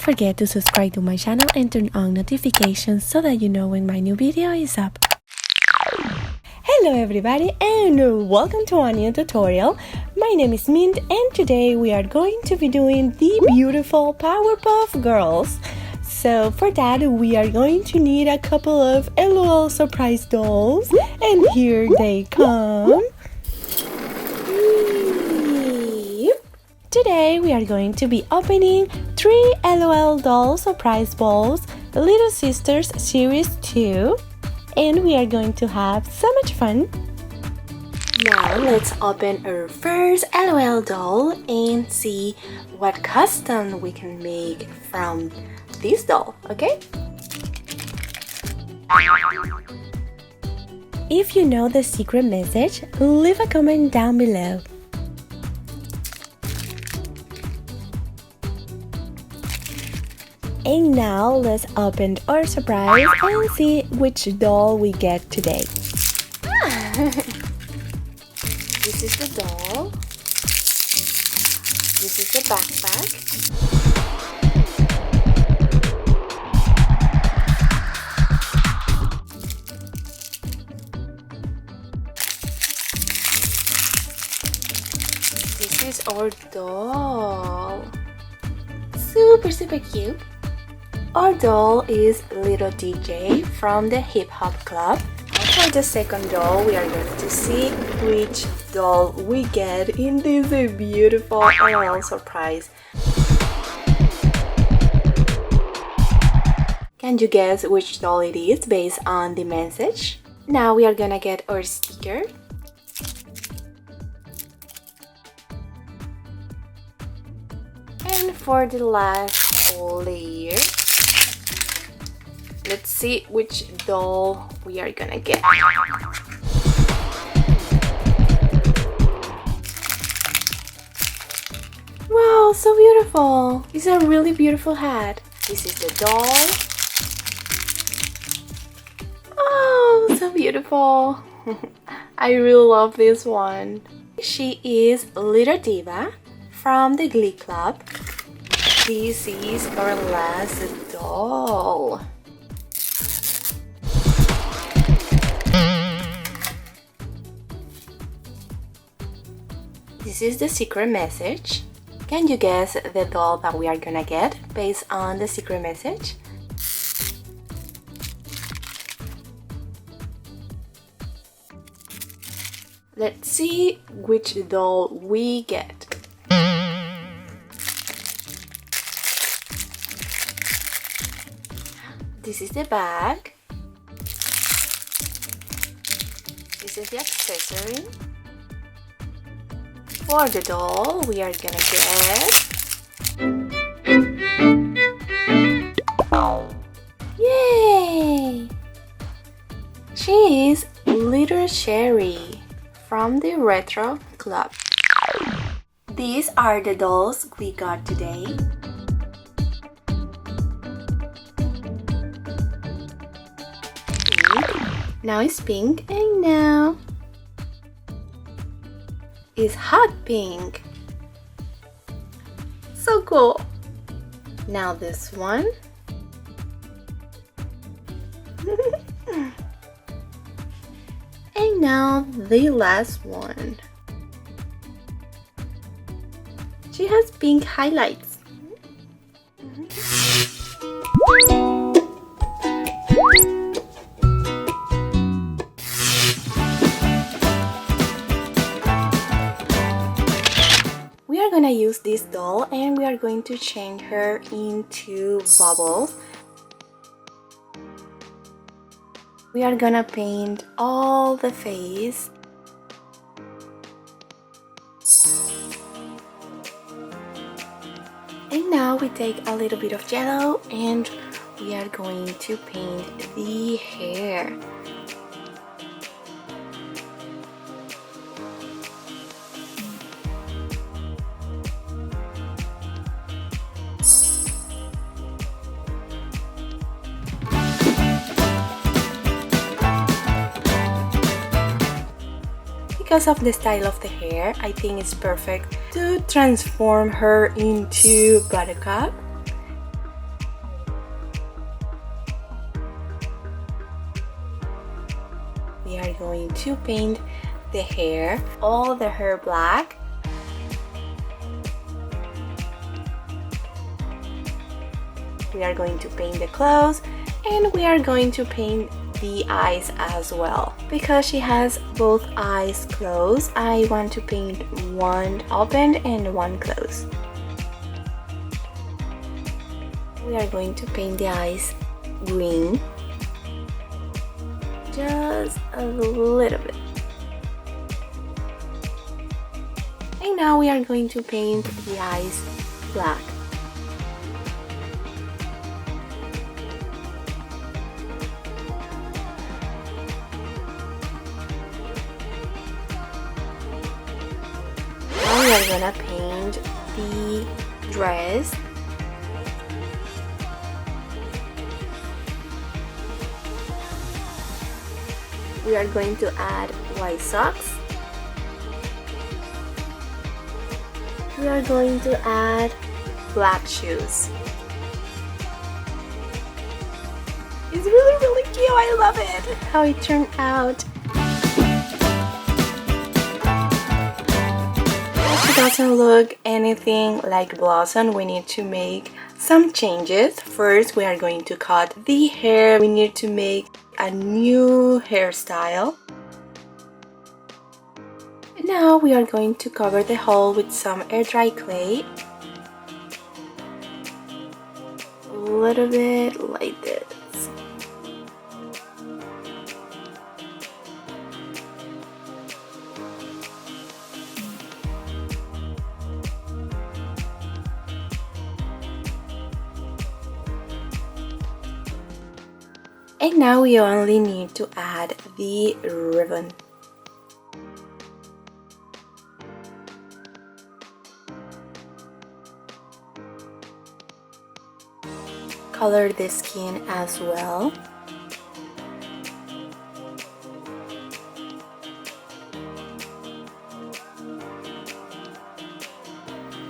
Don't forget to subscribe to my channel and turn on notifications so that you know when my new video is up. Hello everybody and welcome to a new tutorial. My name is Mint and today we are going to be doing the beautiful Powerpuff girls. So for that we are going to need a couple of LOL surprise dolls, and here they come. Today we are going to be opening 3 LOL doll surprise balls, Little Sisters Series 2, and we are going to have so much fun. Now let's open our first LOL doll and see what custom we can make from this doll, okay? If you know the secret message, leave a comment down below. And now let's open our surprise and see which doll we get today. This is the doll. This is the backpack. This is our doll. Super cute. Our doll is Little DJ from the Hip Hop Club. For the second doll, we are going to see which doll we get in this beautiful LOL surprise. Can you guess which doll it is based on the message? Now we are gonna get our sticker. And for the last layer, let's see which doll we are gonna get. Wow, so beautiful! It's a really beautiful hat. This is the doll. Oh, so beautiful! I really love this one. She is Little Diva from the Glee Club. This is our last doll. This is the secret message. Can you guess the doll that we are gonna get based on the secret message? Let's see which doll we get. This is the bag. This is the accessory. For the doll, we are gonna get... Yay! She is Little Sherry from the Retro Club. These are the dolls we got today. Now it's pink, and now is hot pink. So cool. Now this one. And now the last one. She has pink highlights. We are gonna use this doll and we are going to change her into bubbles. We are gonna paint all the face. And now we take a little bit of yellow and we are going to paint the hair. Because of the style of the hair, I think it's perfect to transform her into ButterCup. to paint the hair, all the hair black. We are going to paint the clothes, and we are going to paint the eyes as well. Because she has both eyes closed, I want to paint one open and one closed. We are going to paint the eyes green, just a little bit. And now we are going to paint the eyes black. Now we are gonna paint the dress. We are going to add white socks. We are going to add black shoes. It's really cute. I love it how it turned out. She doesn't look anything like Blossom. We need to make some changes. First, we are going to cut the hair. We need to make a new hairstyle. Now we are going to cover the hole with some air dry clay. A little bit like this. And now we only need to add the ribbon. Color the skin as well.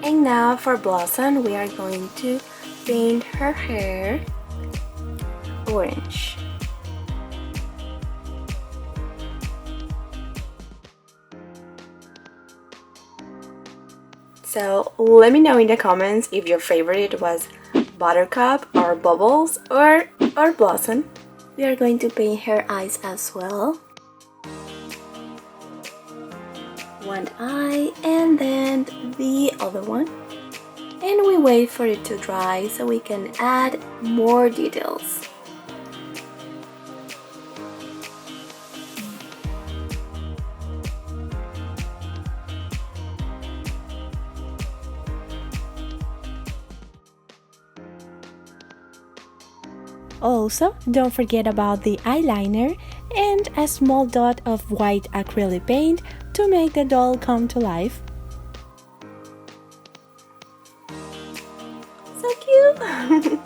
And now for Blossom, we are going to paint her hair orange. So let me know in the comments if your favorite was Buttercup or Bubbles or Blossom. We are going to paint her eyes as well. One eye and then the other one. And we wait for it to dry so we can add more details. Also, don't forget about the eyeliner and a small dot of white acrylic paint to make the doll come to life. So cute!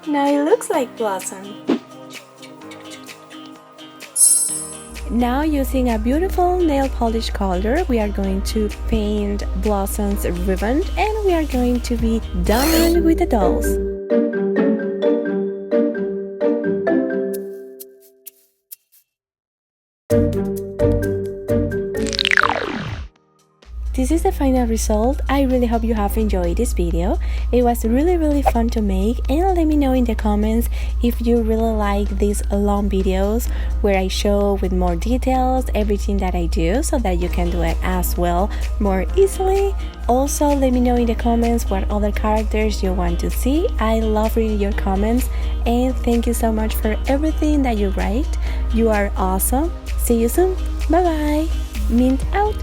Now it looks like Blossom. Now using a beautiful nail polish color, we are going to paint Blossom's ribbon and we are going to be done with the dolls. This is the final result. I really hope you have enjoyed this video. It was really fun to make, and let me know in the comments if you really like these long videos where I show with more details everything that I do so that you can do it as well more easily. Also, let me know in the comments what other characters you want to see. I love reading your comments, and thank you so much for everything that you write. You are awesome. See you soon. Bye bye. Mint out.